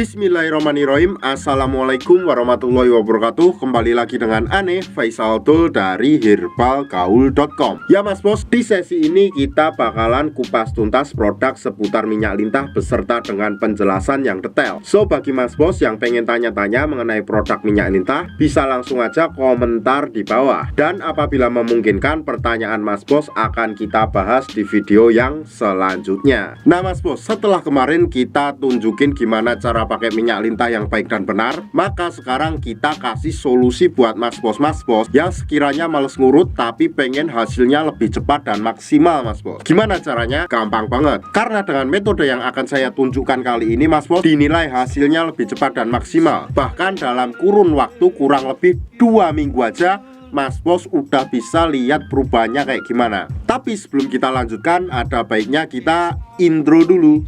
Bismillahirrahmanirrahim. Assalamualaikum warahmatullahi wabarakatuh. Kembali lagi dengan Ane Faisal Tul dari herbalgaul.com. Ya Mas Bos, di sesi ini kita bakalan kupas tuntas produk seputar minyak lintah beserta dengan penjelasan yang detail. So bagi Mas Bos yang pengen tanya-tanya mengenai produk minyak lintah, bisa langsung aja komentar di bawah. Dan apabila memungkinkan, pertanyaan Mas Bos akan kita bahas di video yang selanjutnya. Nah Mas Bos, setelah kemarin kita tunjukin gimana cara pakai minyak lintah yang baik dan benar, maka sekarang kita kasih solusi buat mas bos yang sekiranya males ngurut tapi pengen hasilnya lebih cepat dan maksimal Mas Bos. Gimana caranya? Gampang banget. Karena dengan metode yang akan saya tunjukkan kali ini Mas Bos, dinilai hasilnya lebih cepat dan maksimal. Bahkan dalam kurun waktu kurang lebih 2 minggu aja Mas Bos udah bisa lihat perubahannya kayak gimana. Tapi sebelum kita lanjutkan, ada baiknya kita intro dulu.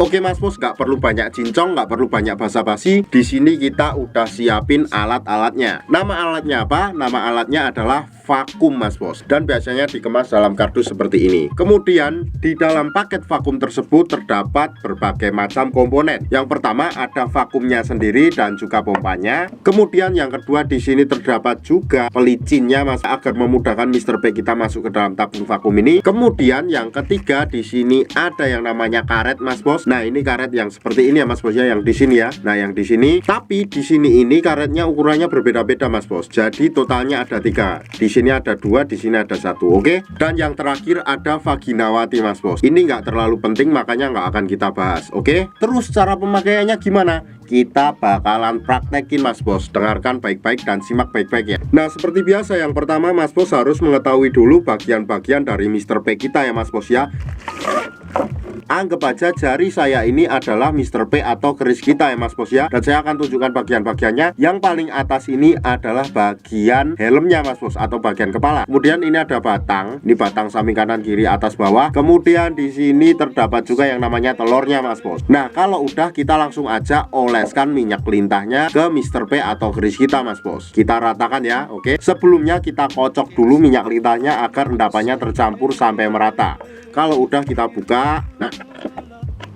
Oke Mas Bos, nggak perlu banyak cincong, nggak perlu banyak basa-basi. Di sini kita udah siapin alat-alatnya. Nama alatnya apa? Nama alatnya adalah vakum Mas Bos, dan biasanya dikemas dalam kardus seperti ini. Kemudian di dalam paket vakum tersebut terdapat berbagai macam komponen. Yang pertama ada vakumnya sendiri dan juga pompanya. Kemudian yang kedua di sini terdapat juga pelicinnya Mas, agar memudahkan Mr. P kita masuk ke dalam tabung vakum ini. Kemudian yang ketiga di sini ada yang namanya karet Mas Bos. Nah ini karet yang seperti ini ya Mas Bos ya, yang di sini ya. Nah yang di sini, tapi di sini ini karetnya ukurannya berbeda-beda Mas Bos. Jadi totalnya ada 3. Di sini ada 2, di sini ada 1. Oke. Dan yang terakhir ada vaginawati Mas Bos. Ini nggak terlalu penting, makanya nggak akan kita bahas. Oke. Terus cara pemakaiannya gimana? Kita bakalan praktekin Mas Bos. Dengarkan baik-baik dan simak baik-baik ya. Nah seperti biasa, yang pertama Mas Bos harus mengetahui dulu bagian-bagian dari Mr. P kita ya Mas Bos ya. Anggap aja jari saya ini adalah Mr. P atau keris kita ya Mas Bos ya. Dan saya akan tunjukkan bagian-bagiannya. Yang paling atas ini adalah bagian helmnya Mas Bos, atau bagian kepala. Kemudian ini ada batang. Ini batang samping kanan kiri atas bawah. Kemudian di sini terdapat juga yang namanya telurnya Mas Bos. Nah kalau udah, kita langsung aja oleskan minyak lintahnya ke Mr. P atau keris kita Mas Bos. Kita ratakan ya. Oke. Sebelumnya kita kocok dulu minyak lintahnya agar endapannya tercampur sampai merata. Kalau udah kita buka. Nah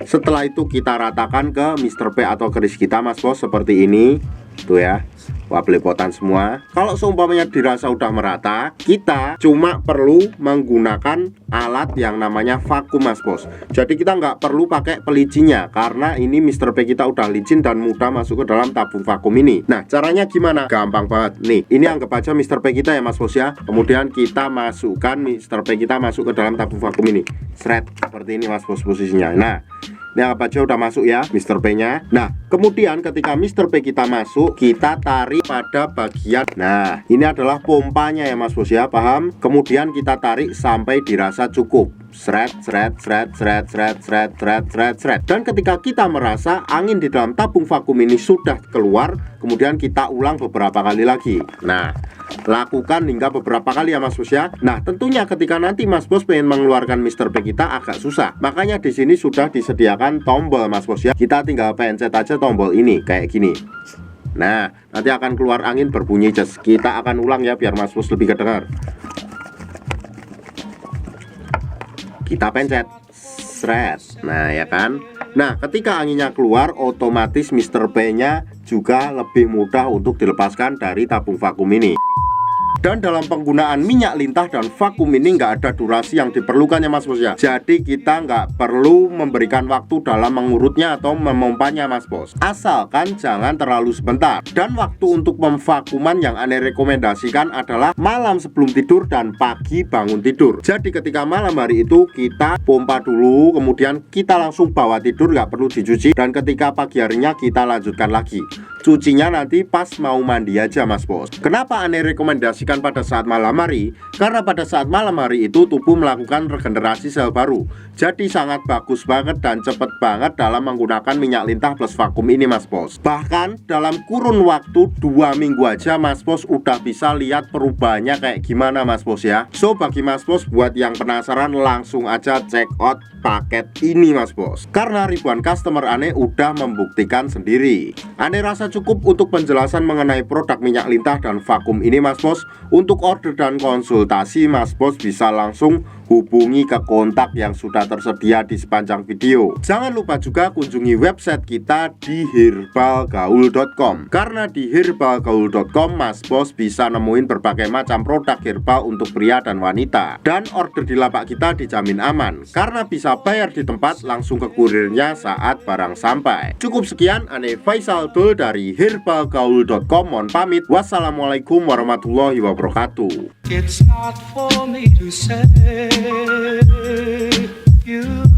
setelah itu kita ratakan ke Mr. P atau keris kita Mas Bos seperti ini. Tuh ya, wah belepotan semua. Kalau seumpamanya dirasa udah merata, kita cuma perlu menggunakan alat yang namanya vakum Mas Bos. Jadi kita nggak perlu pakai pelicinya, karena ini Mr. P kita udah licin dan mudah masuk ke dalam tabung vakum ini. Nah caranya gimana? Gampang banget. Nih ini anggap aja Mr. P kita ya Mas Bos ya. Kemudian kita masukkan Mr. P kita masuk ke dalam tabung vakum ini. Seret, seperti ini Mas Bos posisinya. Nah ini apa aja udah masuk ya Mr. P nya. Nah kemudian ketika Mr. P kita masuk, kita tarik pada bagian. Nah ini adalah pompanya ya Mas Bos ya, paham? Kemudian kita tarik sampai dirasa cukup. Seret, seret, seret, seret, seret, seret, seret, seret, seret. Dan ketika kita merasa angin di dalam tabung vakum ini sudah keluar, kemudian kita ulang beberapa kali lagi. Nah lakukan hingga beberapa kali ya Mas Bos ya. Nah tentunya ketika nanti Mas Bos pengen mengeluarkan Mr. P kita agak susah. Makanya di sini sudah disediakan tombol Mas Bos ya. Kita tinggal pencet aja tombol ini kayak gini. Nah nanti akan keluar angin berbunyi jes. Kita akan ulang ya biar Mas Bos lebih kedengar. Kita pencet seret. Nah ya kan. Nah ketika anginnya keluar, otomatis Mr. P nya juga lebih mudah untuk dilepaskan dari tabung vakum ini. Dan dalam penggunaan minyak lintah dan vakum ini nggak ada durasi yang diperlukan ya Mas Bos ya. Jadi kita nggak perlu memberikan waktu dalam mengurutnya atau memompanya Mas Bos. Asalkan jangan terlalu sebentar. Dan waktu untuk memvakuman yang Ane rekomendasikan adalah malam sebelum tidur dan pagi bangun tidur. Jadi ketika malam hari itu kita pompa dulu, kemudian kita langsung bawa tidur, nggak perlu dicuci. Dan ketika pagi harinya kita lanjutkan lagi. Cucinya nanti pas mau mandi aja Mas Bos. Kenapa Ane rekomendasikan pada saat malam hari? Karena pada saat malam hari itu tubuh melakukan regenerasi sel baru. Jadi sangat bagus banget dan cepet banget dalam menggunakan minyak lintah plus vakum ini Mas Bos. Bahkan dalam kurun waktu 2 minggu aja Mas Bos udah bisa lihat perubahannya kayak gimana Mas Bos ya. So bagi Mas Bos buat yang penasaran, langsung aja check out paket ini Mas Bos. Karena ribuan customer Ane udah membuktikan sendiri. Ane rasa cukup untuk penjelasan mengenai produk minyak lintah dan vakum ini Mas Bos. Untuk order dan konsultasi Mas Bos bisa langsung hubungi ke kontak yang sudah tersedia di sepanjang video. Jangan lupa juga kunjungi website kita di herbalgaul.com. Karena di herbalgaul.com Mas Bos bisa nemuin berbagai macam produk herbal untuk pria dan wanita. Dan order di lapak kita dijamin aman, karena bisa bayar di tempat langsung ke kurirnya saat barang sampai. Cukup sekian, Ane Faisal Dul dari herbalgaul.com. Mohon pamit. Wassalamualaikum warahmatullahi wabarakatuh. It's not for me to say you